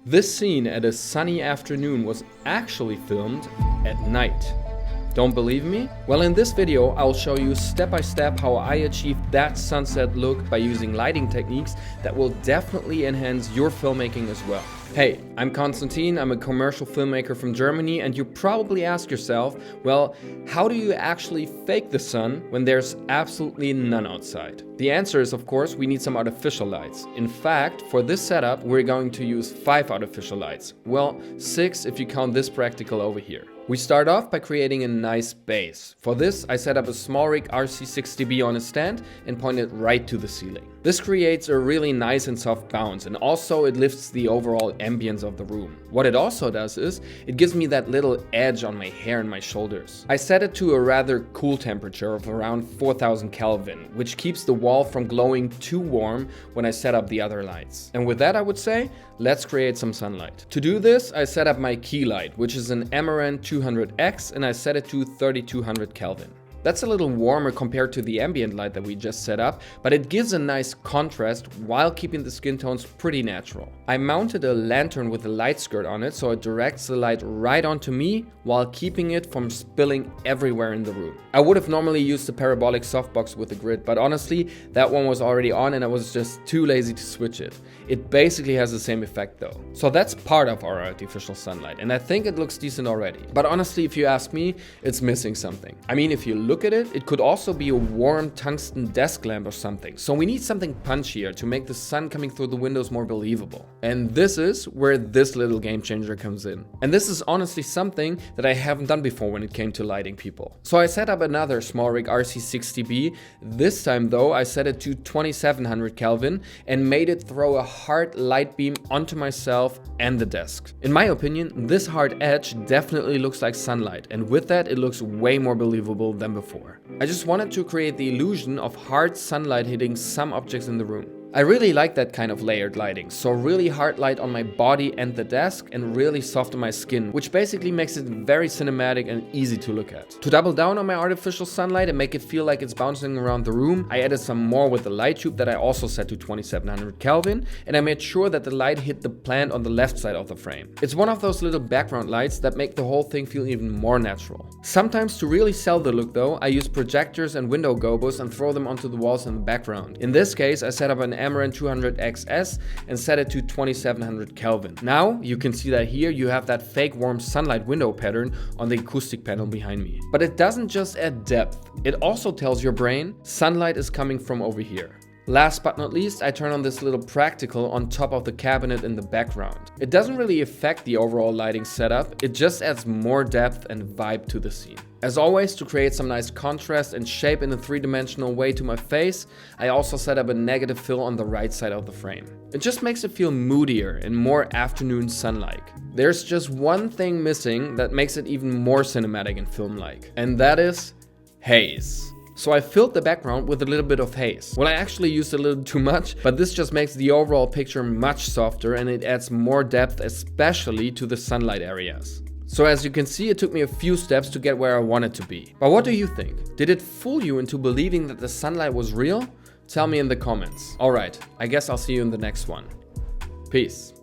This scene at a sunny afternoon was actually filmed at night. Don't believe me? Well, in this video, I'll show you step by step how I achieved that sunset look by using lighting techniques that will definitely enhance your filmmaking as well. Hey, I'm Konstantin, I'm a commercial filmmaker from Germany, and you probably ask yourself, well, how do you actually fake the sun when there's absolutely none outside? The answer is, of course, we need some artificial lights. In fact, for this setup, we're going to use 5 artificial lights. Well, 6 if you count this practical over here. We start off by creating a nice base. For this, I set up a SmallRig RC60B on a stand and point it right to the ceiling. This creates a really nice and soft bounce, and also it lifts the overall ambience of the room. What it also does is, it gives me that little edge on my hair and my shoulders. I set it to a rather cool temperature of around 4000 Kelvin, which keeps the wall from glowing too warm when I set up the other lights. And with that, I would say, let's create some sunlight. To do this, I set up my key light, which is an Amaranth 200X, and I set it to 3200 Kelvin. That's a little warmer compared to the ambient light that we just set up, but it gives a nice contrast while keeping the skin tones pretty natural. I mounted a lantern with a light skirt on it so it directs the light right onto me while keeping it from spilling everywhere in the room. I would have normally used a parabolic softbox with a grid, but honestly, that one was already on and I was just too lazy to switch it. It basically has the same effect though. So that's part of our artificial sunlight, and I think it looks decent already. But honestly, if you ask me, it's missing something. I mean, if you look at it, it could also be a warm tungsten desk lamp or something. So we need something punchier to make the sun coming through the windows more believable. And this is where this little game changer comes in. And this is honestly something that I haven't done before when it came to lighting people. So I set up another SmallRig RC60B. This time though, I set it to 2700 Kelvin and made it throw a hard light beam onto myself and the desk. In my opinion, this hard edge definitely looks like sunlight, and with that, it looks way more believable than before. I just wanted to create the illusion of hard sunlight hitting some objects in the room. I really like that kind of layered lighting, so really hard light on my body and the desk and really soft on my skin, which basically makes it very cinematic and easy to look at. To double down on my artificial sunlight and make it feel like it's bouncing around the room, I added some more with the light tube that I also set to 2700 Kelvin, and I made sure that the light hit the plant on the left side of the frame. It's one of those little background lights that make the whole thing feel even more natural. Sometimes to really sell the look though, I use projectors and window gobos and throw them onto the walls in the background. In this case, I set up an Amaranth 200XS and set it to 2700 Kelvin. Now you can see that here you have that fake warm sunlight window pattern on the acoustic panel behind me. But it doesn't just add depth, it also tells your brain sunlight is coming from over here. Last but not least, I turn on this little practical on top of the cabinet in the background. It doesn't really affect the overall lighting setup, it just adds more depth and vibe to the scene. As always, to create some nice contrast and shape in a 3-dimensional way to my face, I also set up a negative fill on the right side of the frame. It just makes it feel moodier and more afternoon sun-like. There's just one thing missing that makes it even more cinematic and film-like, and that is haze. So I filled the background with a little bit of haze. Well, I actually used a little too much, but this just makes the overall picture much softer and it adds more depth, especially to the sunlight areas. So as you can see, it took me a few steps to get where I wanted to be. But what do you think? Did it fool you into believing that the sunlight was real? Tell me in the comments. Alright, I guess I'll see you in the next one. Peace.